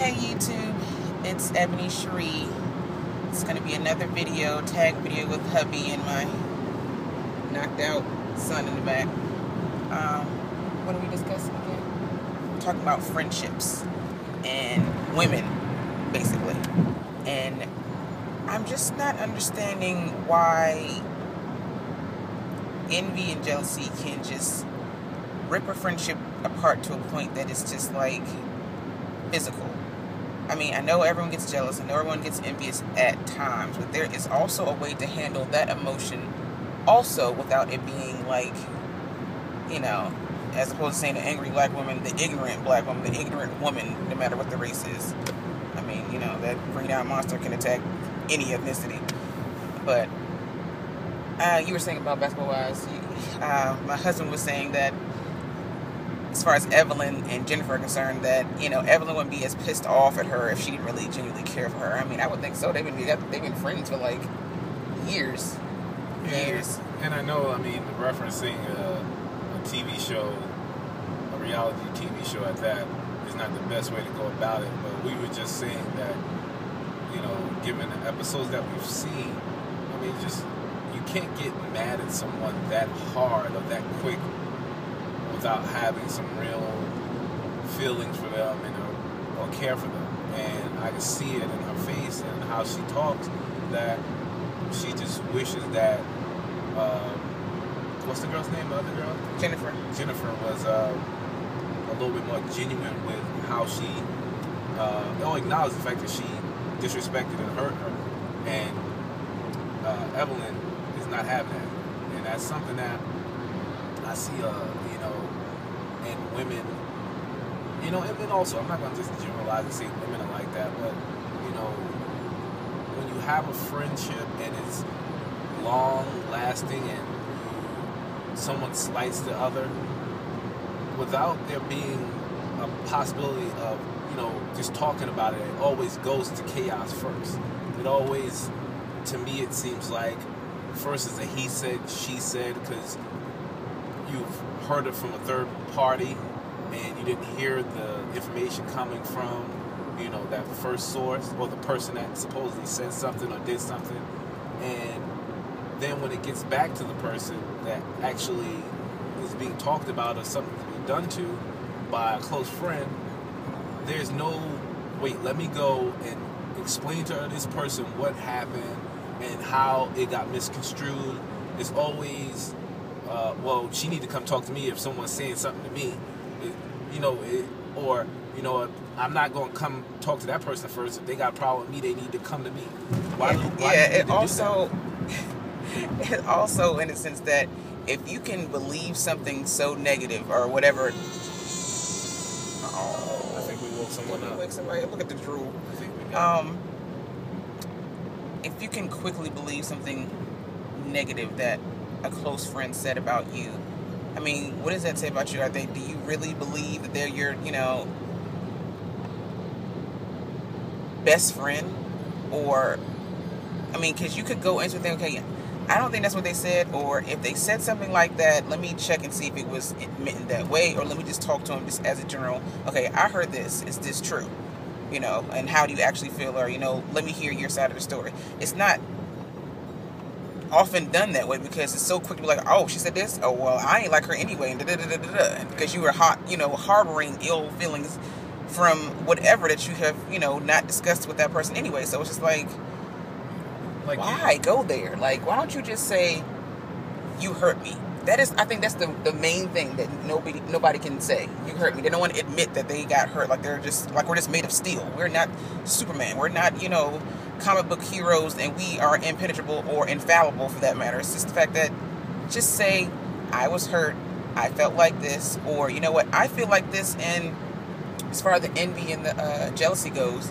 Hey YouTube, it's Ebony Cherie. It's going to be another video, tag video with hubby and my knocked out son in the back. What are we discussing again? We're talking about friendships and women, basically. And I'm just not understanding why envy and jealousy can just rip a friendship apart to a point that it's just like physical. I mean, I know everyone gets jealous, I know everyone gets envious at times, but there is also a way to handle that emotion also without it being like, as opposed to saying the angry black woman, the ignorant black woman, the ignorant woman, no matter what the race is. I mean, that green-eyed monster can attack any ethnicity. But you were saying about basketball-wise, my husband was saying that as far as Evelyn and Jennifer are concerned, that, Evelyn wouldn't be as pissed off at her if she didn't really genuinely care for her. I mean, I would think so. They've been friends for like years. And I know, referencing a TV show, a reality TV show at that, is not the best way to go about it. But we were just saying that, given the episodes that we've seen, you can't get mad at someone that hard or that quick without having some real feelings for them or care for them. And I can see it in her face and how she talks that she just wishes that what's the girl's name? The other girl? Jennifer. Jennifer was a little bit more genuine with how she acknowledged the fact that she disrespected and hurt her. And Evelyn is not having that. And that's something that I see in women, and then also, I'm not going to just generalize and say women are like that, but, when you have a friendship and it's long-lasting and someone slights the other, without there being a possibility of, just talking about it, it always goes to chaos first. It always, to me, it seems like, first is a he said, she said, because you've heard it from a third party and you didn't hear the information coming from, that first source or the person that supposedly said something or did something. And then when it gets back to the person that actually is being talked about or something to be done to by a close friend, there's no, wait, let me go and explain to this person what happened and how it got misconstrued. It's always, she need to come talk to me if someone's saying something to me, I'm not going to come talk to that person first. If they got a problem with me, they need to come to me. It also, in a sense that if you can believe something so negative or whatever. I think we woke someone up. Wake somebody up. Look at the drool. I think we got if you can quickly believe something negative that a close friend said about you, what does that say about you? Do you really believe that they're your, best friend? Or, because you could go into the thing, okay, I don't think that's what they said, or if they said something like that, let me check and see if it was meant that way, or let me just talk to them just as a general, okay, I heard this, is this true? And how do you actually feel, or, let me hear your side of the story. It's not often done that way because it's so quick to be like, oh, she said this, oh, well, I ain't like her anyway, and because you were harboring ill feelings from whatever that you have, not discussed with that person anyway. So it's just like why go there? Like, why don't you just say, you hurt me? I think that's the main thing that nobody can say. You hurt me. They don't want to admit that they got hurt. Like we're just made of steel. We're not Superman. We're not, comic book heroes, and we are impenetrable or infallible for that matter. It's just the fact that just say, I was hurt. I felt like this, or you know what? I feel like this. And as far as the envy and the jealousy goes,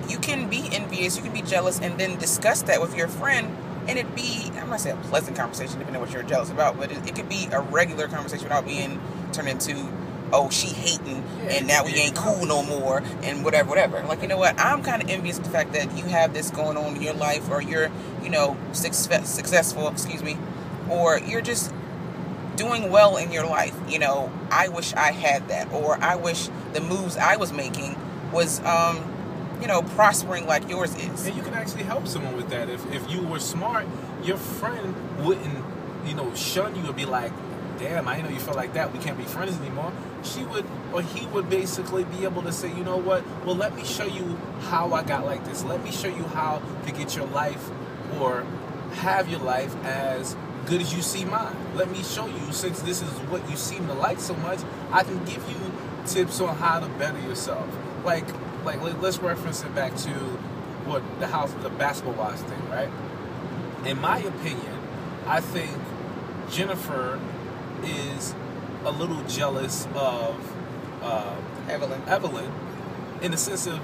you can be envious, you can be jealous, and then discuss that with your friend, and it be, I'm not saying a pleasant conversation, depending on what you're jealous about, but it could be a regular conversation without being turned into, oh, she hating, and now we ain't cool no more, and whatever. Like, you know what, I'm kind of envious of the fact that you have this going on in your life, or you're, successful, or you're just doing well in your life. I wish I had that, or I wish the moves I was making was, prospering like yours is. And you can actually help someone with that. If you were smart, your friend wouldn't, shun you and be like, damn, I didn't know you felt like that. We can't be friends anymore. She would, or he would basically be able to say, you know what? Well, let me show you how I got like this. Let me show you how to get your life or have your life as good as you see mine. Let me show you, since this is what you seem to like so much, I can give you tips on how to better yourself. Like let's reference it back to what the basketball wives thing, right? In my opinion, I think Jennifer is a little jealous of Evelyn, in the sense of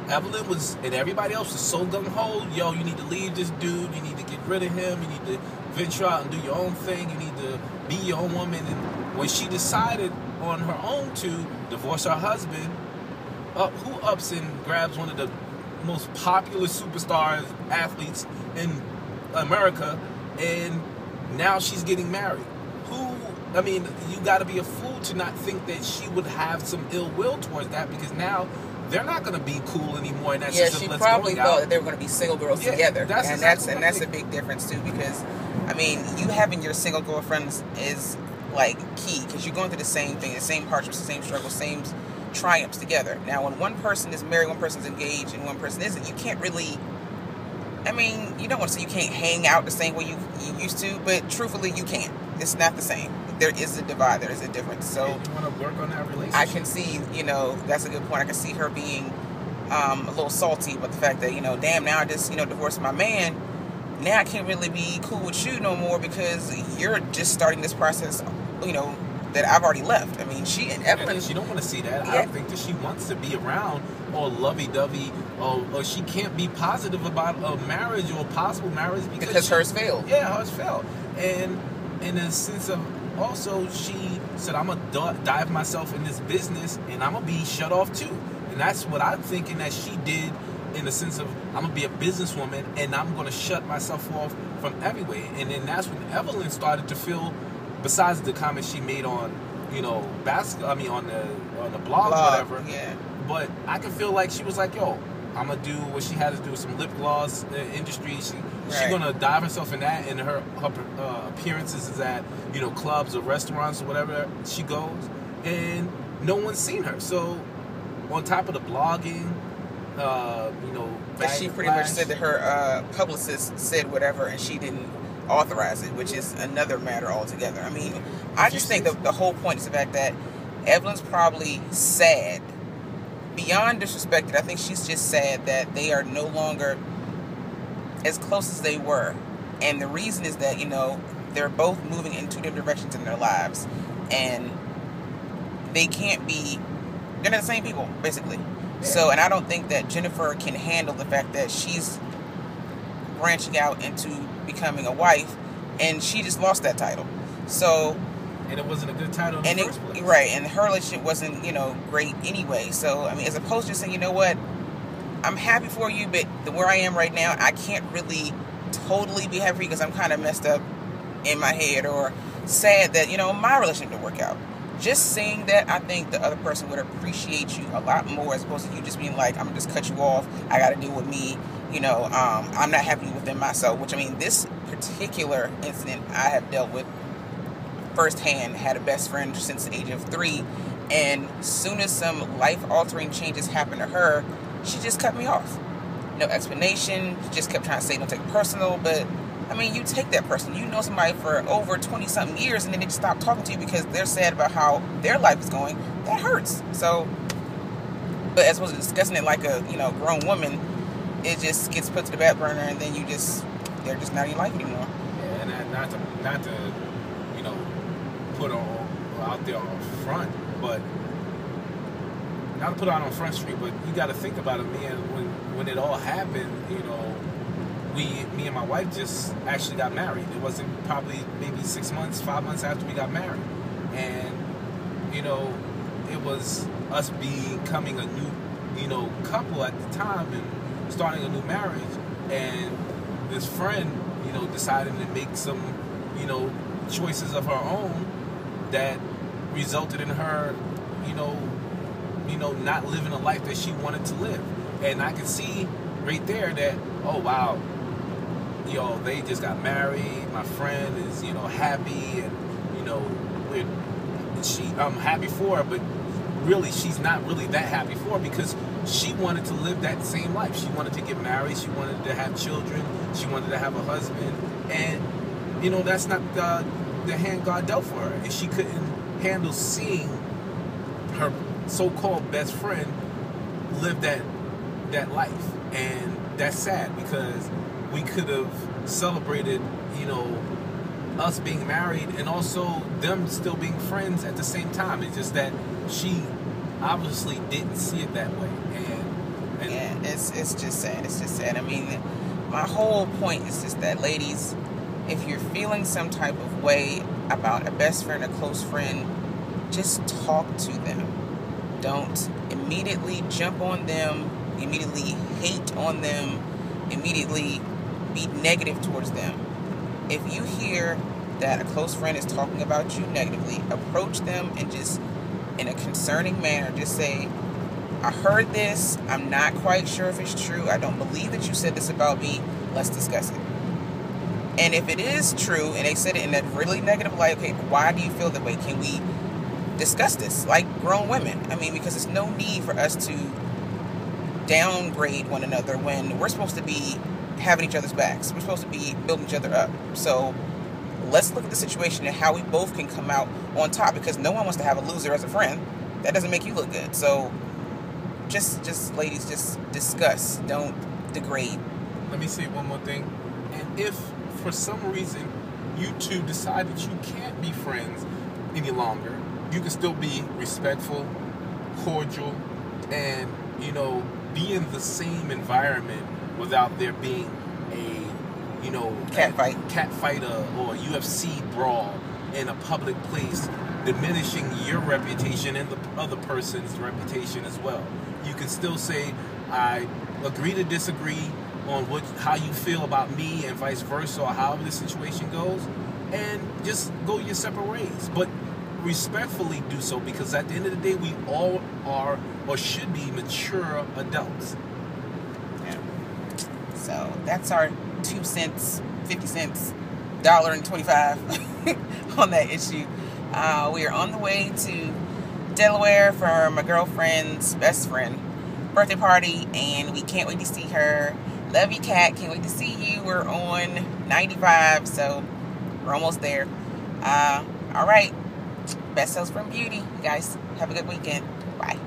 Evelyn was, and everybody else was so gung-ho, yo, you need to leave this dude, you need to get rid of him, you need to venture out and do your own thing, you need to be your own woman. And when she decided on her own to divorce her husband, who ups and grabs one of the most popular superstars, athletes in America, and now she's getting married? You got to be a fool to not think that she would have some ill will towards that, because now they're not going to be cool anymore. And that's she probably thought that they were going to be single girls together, that's a big difference too. Because you having your single girlfriends is like key, because you're going through the same thing, the same hardships, the same struggles, same triumphs together. Now, when one person is married, one person's engaged, and one person isn't, you can't really. You don't want to say you can't hang out the same way you used to, but truthfully, you can't. It's not the same. There is a divide. There is a difference. So you want to work on that relationship. I can see, that's a good point. I can see her being a little salty about the fact that, damn, now I just, divorced my man. Now I can't really be cool with you no more because you're just starting this process, that I've already left. She and Evelyn... And she don't want to see that. Yeah. I don't think that she wants to be around or lovey-dovey, or she can't be positive about a marriage or possible marriage because hers failed. Yeah, hers failed. And in a sense of, also, she said, I'm going to dive myself in this business and I'm going to be shut off too. And that's what I'm thinking that she did, in the sense of, I'm going to be a businesswoman and I'm going to shut myself off from everywhere. And then that's when Evelyn started to feel, besides the comments she made on, on the blog or whatever. Yeah. But I can feel like she was like, yo, I'm going to do what she had to do with some lip gloss industry. She's going to dive herself in that, and her appearances is at, clubs or restaurants or whatever she goes. And no one's seen her. So on top of the blogging, she pretty much said that her publicist said whatever and she didn't authorize it, which is another matter altogether. I just think the whole point is the fact that Evelyn's probably sad, beyond disrespected. I think she's just sad that they are no longer as close as they were. And the reason is that, they're both moving in two different directions in their lives. And they can't be, they're not the same people, basically. Yeah. So, and I don't think that Jennifer can handle the fact that she's branching out into becoming a wife, and she just lost that title. So, and it wasn't a good title in the first place. Right, and her relationship wasn't, great anyway. So, as opposed to saying, you know what, I'm happy for you, but where I am right now, I can't really totally be happy because I'm kind of messed up in my head, or sad that, my relationship didn't work out. Just saying that, I think the other person would appreciate you a lot more, as opposed to you just being like, I'm going to just cut you off, I got to deal with me, I'm not happy within myself, which, this particular incident I have dealt with firsthand. Had a best friend since the age of 3, and soon as some life-altering changes happened to her, she just cut me off. No explanation, just kept trying to say don't take it personal, but you take that person. You know somebody for over 20-something years, and then they just stop talking to you because they're sad about how their life is going. That hurts. So, but as opposed to discussing it like a grown woman, it just gets put to the back burner, and then they're just not in your life anymore. Yeah, and not to put out there on front, but not to put out on Front Street, but you got to think about it, man. When it all happened, me and my wife just actually got married. It wasn't probably maybe 5 months after we got married. And, it was us becoming a new, couple at the time and starting a new marriage. And this friend, decided to make some, choices of her own that resulted in her, not living a life that she wanted to live. And I could see right there that, oh wow, they just got married. My friend is, happy, and I'm happy for her, but really she's not really that happy for her, because she wanted to live that same life. She wanted to get married. She wanted to have children. She wanted to have a husband, and that's not the hand God dealt for her, and she couldn't handle seeing her so-called best friend live that life. And that's sad, because we could have celebrated us being married and also them still being friends at the same time. It's just that she obviously didn't see it that way, and yeah, it's just sad. It's just sad. I mean, my whole point is just that, ladies, if you're feeling some type of way about a best friend or close friend, just talk to them. Don't immediately jump on them, immediately hate on them, immediately be negative towards them. If you hear that a close friend is talking about you negatively, approach them and just, in a concerning manner, just say, I heard this. I'm not quite sure if it's true. I don't believe that you said this about me. Let's discuss it. And if it is true and they said it in that really negative light, okay, why do you feel that way? Can we discuss this like grown women? I mean, because there's no need for us to downgrade one another when we're supposed to be having each other's backs. We're supposed to be building each other up. So let's look at the situation and how we both can come out on top, because no one wants to have a loser as a friend. That doesn't make you look good. So just ladies, just discuss. Don't degrade. Let me say one more thing. And if for some reason you two decide that you can't be friends any longer, you can still be respectful, cordial, and be in the same environment without there being a cat fight or UFC brawl in a public place, diminishing your reputation and the other person's reputation as well. You can still say, I agree to disagree on how you feel about me, and vice versa, or however the situation goes, and just go your separate ways. But respectfully do so, because at the end of the day, we all are or should be mature adults. Yeah. So that's our 2 cents, 50 cents, $1.25 on that issue. We are on the way to Delaware for my girlfriend's best friend birthday party, and we can't wait to see her. Love you, Kat. Can't wait to see you. We're on 95, so we're almost there. All right. Best selves from beauty. You guys have a good weekend. Bye.